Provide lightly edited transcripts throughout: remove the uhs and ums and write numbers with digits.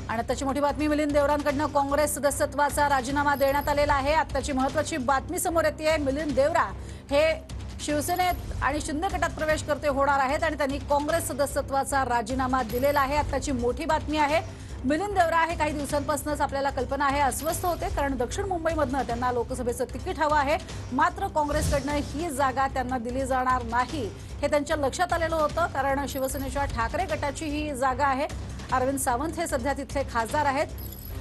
आणि आताची मोठी बातमी मिलिंद देवरांकडून काँग्रेस सदस्यत्वाचा राजीनामा देण्यात आलेला आहे। आताची महत्त्वाची बातमी समोर येते। मिलिंद देवरा हे शिवसेनेत आणि शिंदे गटात प्रवेश करते होणार आहेत आणि त्यांनी काँग्रेस सदस्यत्वाचा राजीनामा दिलेला आहे। आताची मोठी बातमी आहे। मिलिंद देवरा हे काही दिवसांपासूनच आपल्याला कल्पना आहे अस्वस्थ होते, कारण दक्षिण मुंबईमधनं त्यांना लोकसभेचं तिकीट हवं आहे, मात्र काँग्रेसकडनं ही जागा त्यांना दिली जाणार नाही हे त्यांच्या लक्षात आलेलं होतं, कारण शिवसेनेच्या ठाकरे गटाची ही जागा आहे। अरविंद सावंत हे सध्या तिथले खासदार आहेत।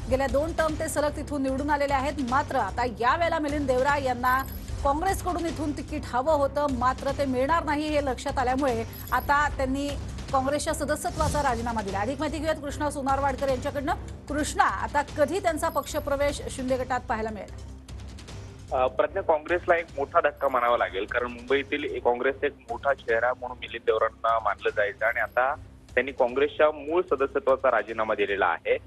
गेल्या 2 टर्म ते सलग तिथून निवडून आलेले आहेत, मात्र आता यावेळेला मिलिंद देवरा यांना काँग्रेसकडून इथून तिकीट हवं होतं, मात्र ते मिळणार नाही हे लक्षात आल्यामुळे आता त्यांनी काँग्रेसच्या सदस्यत्वाचा राजीनामा दिला। अधिक माहिती घेऊयात कृष्णा सोनारवाडकर यांच्याकडनं। कृष्णा, आता कधी त्यांचा पक्षप्रवेश शिंदे गटात पाहायला मिळेल? प्रज्ञा, काँग्रेसला एक मोठा धक्का म्हणावा लागेल, कारण मुंबईतील काँग्रेसचा एक मोठा चेहरा म्हणून मिलिंद देवरांना मानलं जायचं आणि आता त्यांनी काँग्रेसच्या मूळ सदस्यत्वाचा राजीनामा दिलेला आहे।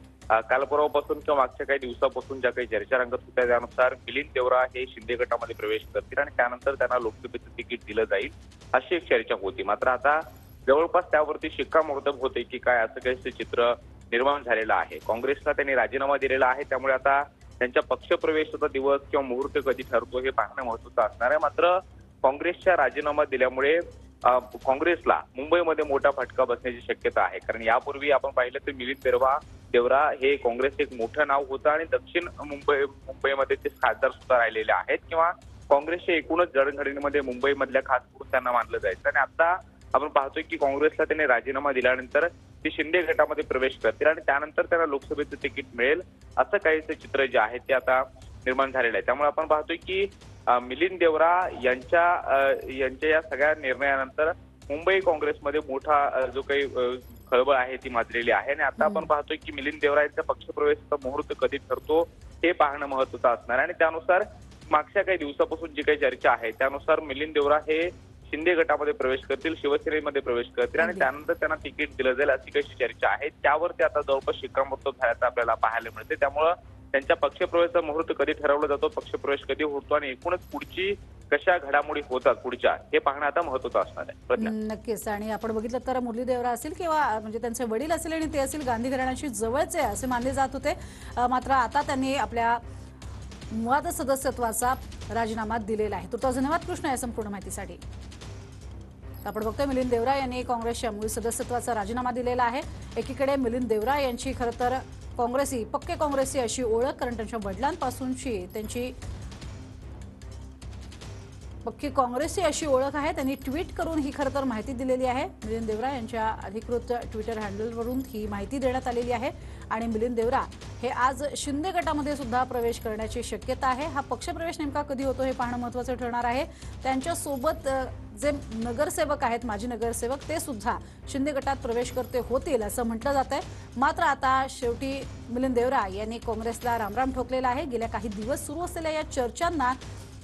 काल परवापासून किंवा मागच्या काही दिवसापासून ज्या काही चर्चा रंगत होत्या त्यानुसार मिलिंद देवरा हे शिंदे गटामध्ये प्रवेश करतील आणि त्यानंतर त्यांना लोकसभेचं तिकीट दिलं जाईल अशी एक चर्चा होती। मात्र आता जवळपास त्यावरती शिक्कामोर्तब होते की काय असं काही चित्र निर्माण झालेलं आहे। काँग्रेसला त्यांनी राजीनामा दिलेला आहे, त्यामुळे आता त्यांच्या पक्षप्रवेशाचा दिवस किंवा मुहूर्त कधी ठरतो हे पाहणं महत्त्वाचं असणार आहे। मात्र काँग्रेसच्या राजीनामा दिल्यामुळे काँग्रेसला मुंबईमध्ये मोठा फटका बसण्याची शक्यता आहे, कारण यापूर्वी आपण पाहिलं तर मिलिंद देवरा हे काँग्रेसचे एक मोठं नाव होतं आणि दक्षिण मुंबईमध्ये ते खासदार सुद्धा राहिलेले आहेत किंवा काँग्रेसच्या एकूणच जडणघडणीमध्ये मुंबईमधल्या खास म्हणून त्यांना मानलं जायचं आणि आता आपण पाहतोय की काँग्रेसला त्यांनी राजीनामा दिल्यानंतर ते शिंदे गटामध्ये प्रवेश करतील आणि त्यानंतर त्यांना लोकसभेचं तिकीट मिळेल असं काहीच चित्र जे आहे ते आता निर्माण झालेलं आहे। त्यामुळे आपण पाहतोय की मिलिंद देवरा यांच्या या सगळ्या निर्णयानंतर मुंबई काँग्रेसमध्ये मोठा जो काही खळबळ आहे ती माजलेली आहे आणि आता आपण पाहतोय की मिलिंद देवरा यांचा पक्षप्रवेशाचा मुहूर्त कधी ठरतो हे पाहणं महत्त्वाचं असणार आहे आणि त्यानुसार मागच्या काही दिवसापासून जी काही चर्चा आहे त्यानुसार मिलिंद देवरा हे शिंदे गटामध्ये प्रवेश करतील, शिवसेनेमध्ये प्रवेश करतील आणि त्यानंतर त्यांना तिकीट दिलं जाईल अशी काही चर्चा आहे। त्यावर ते आता जवळपास शिक्कामोर्तब झाल्याचं आपल्याला पाहायला मिळते। त्यामुळं त्यांच्या पक्षप्रवेशाचा मुहूर्त कधी ठरवला जातो, पक्षप्रवेश कधी होतो आणि एकूणच पुढची कशा घडामोडी होतात पुढच्या हे पाहणं आता महत्त्वाचं असणार आहे। नक्कीच। आणि आपण बघितलं तर मुरली देवरा असेल किंवा म्हणजे त्यांचे वडील असेल आणि ते असेल गांधी घराण्याशी जवळचे असे मानले जात होते, मात्र आता त्यांनी आपल्या मुळात सदस्यत्वाचा राजीनामा दिलेला आहे। तर धन्यवाद कृष्णा या संपूर्ण माहितीसाठी। आपण बघतोय मिलिंद देवरा यांनी काँग्रेसच्या मूळ सदस्यत्वाचा राजीनामा दिलेला आहे। एकीकडे मिलिंद देवरा यांची खरं तर पक्के काँग्रेसी अशी ओळख, कारण त्यांच्या वडिलांपासूनची त्यांची पक्की काँग्रेसी अशी ओळख आहे। त्यांनी ट्विट करून ही खरं तर माहिती दिलेली आहे। मिलिंद देवरा यांच्या अधिकृत ट्विटर हँडलवरून ही माहिती देण्यात आलेली आहे आणि मिलिंद देवरा हे आज शिंदे गटामध्ये सुद्धा प्रवेश करण्याची शक्यता आहे। हा पक्षप्रवेश नेमका कधी होतो हे पाहणं महत्त्वाचं ठरणार आहे। त्यांच्यासोबत जे नगरसेवक आहेत, माजी नगरसेवक, ते सुद्धा शिंदे गटात प्रवेश करते होतील असं म्हटलं जात आहे। मात्र आता शेवटी मिलिंद देवरा यांनी काँग्रेसला रामराम ठोकलेला आहे। गेल्या काही दिवस सुरू असलेल्या या चर्चांना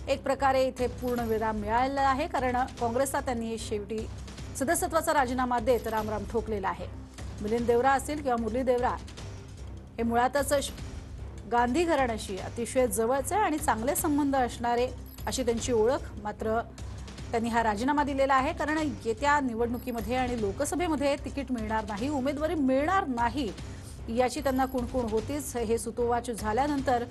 एक प्रकारे इथे पूर्णविराम मिळालेला आहे, कारण काँग्रेसला त्यांनी शेवटी सदस्यत्वाचा राजीनामा देत रामराम ठोकलेला आहे। मिलिंद देवरा असेल किंवा मुरली देवरा हे मुळातच गांधी घराण्याशी अतिशय जवळचे आणि चांगले संबंध असणारे अशी त्यांची ओळख, मात्र त्यांनी हा राजीनामा दिलेला आहे, कारण येत्या निवडणुकीमध्ये आणि लोकसभेमध्ये तिकीट मिळणार नाही, उमेदवारी मिळणार नाही याची त्यांना कुणकुण होतीच। हे सुतोवाच झाल्यानंतर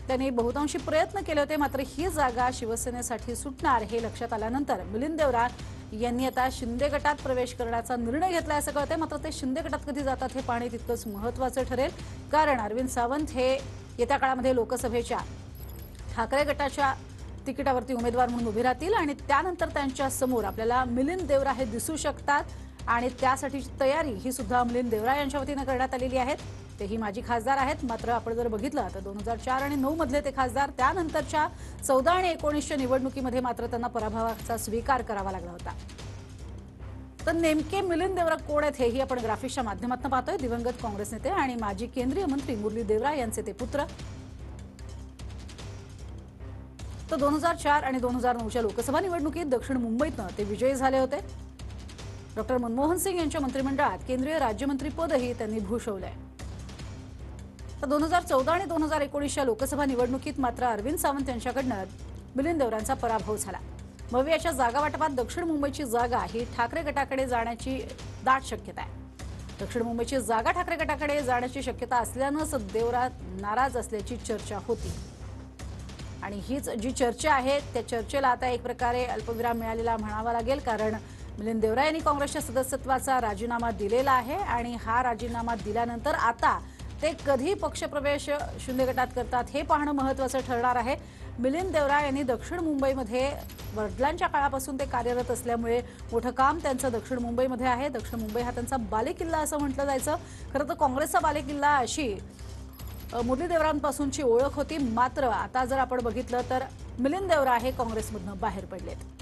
त्यांनी बहुतांशी प्रयत्न केले होते, मात्र ही जागा शिवसेनेसाठी सुटणार हे लक्षात आल्यानंतर मिलिंद देवरा यांनी आता शिंदे गटात प्रवेश करण्याचा निर्णय घेतला असं कळतंय। मात्र ते शिंदे गटात कधी जातात हे पाहणे तितकंच महत्त्वाचं ठरेल, कारण अरविंद सावंत हे येत्या काळामध्ये लोकसभेच्या ठाकरे गटाच्या तिकिटावरती उमेदवार म्हणून उभे राहतील आणि त्यानंतर त्यांच्या समोर आपल्याला मिलिंद देवरा हे दिसू शकतात आणि त्यासाठीची तयारी ही सुद्धा मिलिंद देवरा यांच्या वतीने करण्यात आलेली आहे। तेही माजी खासदार आहेत, मात्र आपण जर बघितलं तर 2004 आणि 2009 मधले ते खासदार, त्यानंतरच्या 14 आणि 19च्या निवडणुकीमध्ये मात्र त्यांना पराभवाचा स्वीकार करावा लागला होता। तर नेमके मिलिंद देवरा कोण आहेत हेही आपण ग्राफिक्सच्या माध्यमातून पाहतोय। दिवंगत काँग्रेस नेते आणि माजी केंद्रीय मंत्री मुरली देवरा यांचे ते पुत्र। तर 2004 आणि 2009च्या लोकसभा निवडणुकीत दक्षिण मुंबईतनं ते विजयी झाले होते। डॉक्टर मनमोहन सिंग यांच्या मंत्रिमंडळात केंद्रीय राज्यमंत्रीपदही त्यांनी भूषवलंय। तर 2014 आणि 2019च्या लोकसभा निवडणुकीत मात्र अरविंद सावंत यांच्याकडनं मिलिंद देवरांचा पराभव झाला। भविष्याच्या जागा वाटपात दक्षिण मुंबईची जागा ही ठाकरे गटाकडे जाण्याची दाट शक्यता आहे। दक्षिण मुंबईची जागा ठाकरे गटाकडे जाण्याची शक्यता असल्यानंच देवरा नाराज असल्याची चर्चा होती आणि हीच जी चर्चा आहे त्या चर्चेला आता एक प्रकारे अल्पविराम मिळालेला म्हणावा लागेल, कारण मिलिंद देवरा यांनी काँग्रेसच्या सदस्यत्वाचा राजीनामा दिलेला आहे आणि हा राजीनामा दिल्यानंतर आता ते कधी पक्षप्रवेश शिंदे गटात करतात हे पाहणं महत्त्वाचं ठरणार आहे। मिलिंद देवरा यांनी दक्षिण मुंबईमध्ये वडिलांच्या काळापासून ते कार्यरत असल्यामुळे मोठं काम त्यांचं दक्षिण मुंबईमध्ये आहे। दक्षिण मुंबई हा त्यांचा बालेकिल्ला असं म्हटलं जायचं। खरं तर काँग्रेसचा बालेकिल्ला अशी मुरली देवरांपासूनची ओळख होती, मात्र आता जर आपण बघितलं तर मिलिंद देवरा हे काँग्रेसमधनं बाहेर पडलेत।